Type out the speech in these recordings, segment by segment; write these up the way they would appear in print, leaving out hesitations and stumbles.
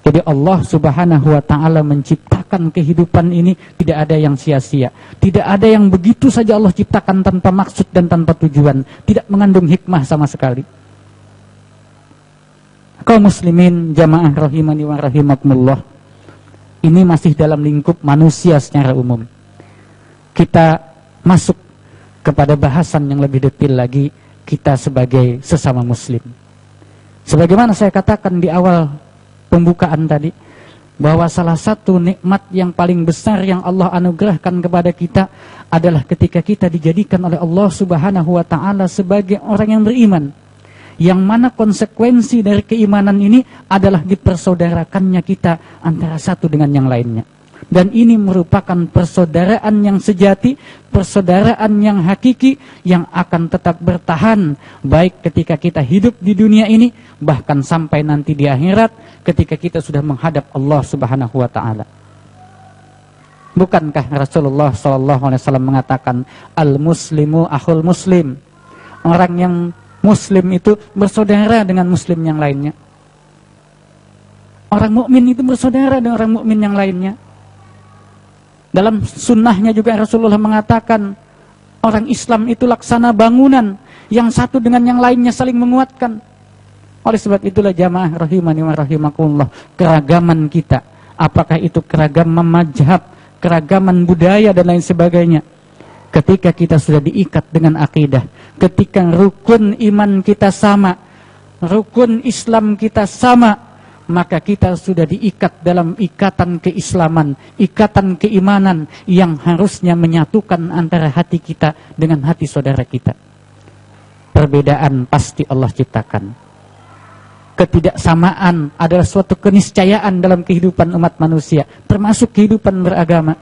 Jadi Allah Subhanahu wa ta'ala menciptakan kehidupan ini tidak ada yang sia-sia. Tidak ada yang begitu saja Allah ciptakan tanpa maksud dan tanpa tujuan. Tidak mengandung hikmah sama sekali. Kaum muslimin jamaah rahimani wa rahimakumullah, ini masih dalam lingkup manusia secara umum. Kita masuk kepada bahasan yang lebih detail lagi, kita sebagai sesama muslim. Sebagaimana saya katakan di awal pembukaan tadi, bahwa salah satu nikmat yang paling besar yang Allah anugerahkan kepada kita adalah ketika kita dijadikan oleh Allah Subhanahu wa ta'ala sebagai orang yang beriman, yang mana konsekuensi dari keimanan ini adalah dipersaudarakannya kita antara satu dengan yang lainnya. Dan ini merupakan persaudaraan yang sejati, persaudaraan yang hakiki, yang akan tetap bertahan baik ketika kita hidup di dunia ini, bahkan sampai nanti di akhirat ketika kita sudah menghadap Allah Subhanahu wa ta'ala. Bukankah Rasulullah SAW mengatakan, al-muslimu akhul muslim, orang yang muslim itu bersaudara dengan muslim yang lainnya. Orang mukmin itu bersaudara dengan orang mukmin yang lainnya. Dalam sunnahnya juga Rasulullah mengatakan, orang Islam itu laksana bangunan, yang satu dengan yang lainnya saling menguatkan. Oleh sebab itulah jamaah rahimani wa rahimakumullah, keragaman kita, apakah itu keragaman mazhab, keragaman budaya dan lain sebagainya, ketika kita sudah diikat dengan akidah, ketika rukun iman kita sama, rukun Islam kita sama, maka kita sudah diikat dalam ikatan keislaman, ikatan keimanan yang harusnya menyatukan antara hati kita dengan hati saudara kita. Perbedaan pasti Allah ciptakan. Ketidaksamaan adalah suatu keniscayaan dalam kehidupan umat manusia, termasuk kehidupan beragama.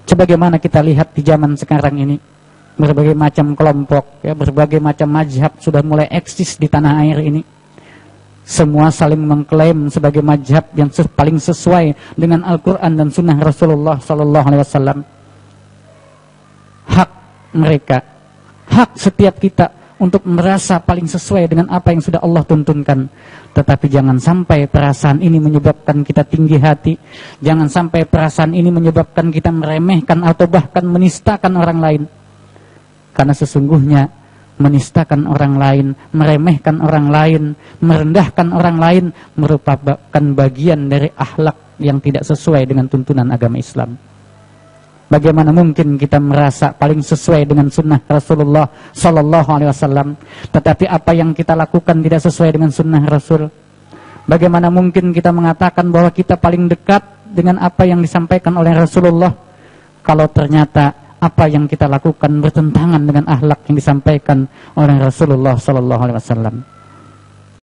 Sebagaimana kita lihat di zaman sekarang ini, berbagai macam kelompok, ya, berbagai macam mazhab sudah mulai eksis di tanah air ini. Semua saling mengklaim sebagai mazhab yang paling sesuai dengan Al-Quran dan Sunnah Rasulullah SAW. Hak mereka, hak setiap kita untuk merasa paling sesuai dengan apa yang sudah Allah tuntunkan. Tetapi jangan sampai perasaan ini menyebabkan kita tinggi hati. Jangan sampai perasaan ini menyebabkan kita meremehkan atau bahkan menistakan orang lain. Karena sesungguhnya menistakan orang lain, meremehkan orang lain, merendahkan orang lain merupakan bagian dari akhlak yang tidak sesuai dengan tuntunan agama Islam. Bagaimana mungkin kita merasa paling sesuai dengan sunnah Rasulullah SAW, tetapi apa yang kita lakukan tidak sesuai dengan sunnah Rasul? Bagaimana mungkin kita mengatakan bahwa kita paling dekat dengan apa yang disampaikan oleh Rasulullah, kalau ternyata apa yang kita lakukan bertentangan dengan akhlak yang disampaikan oleh Rasulullah SAW?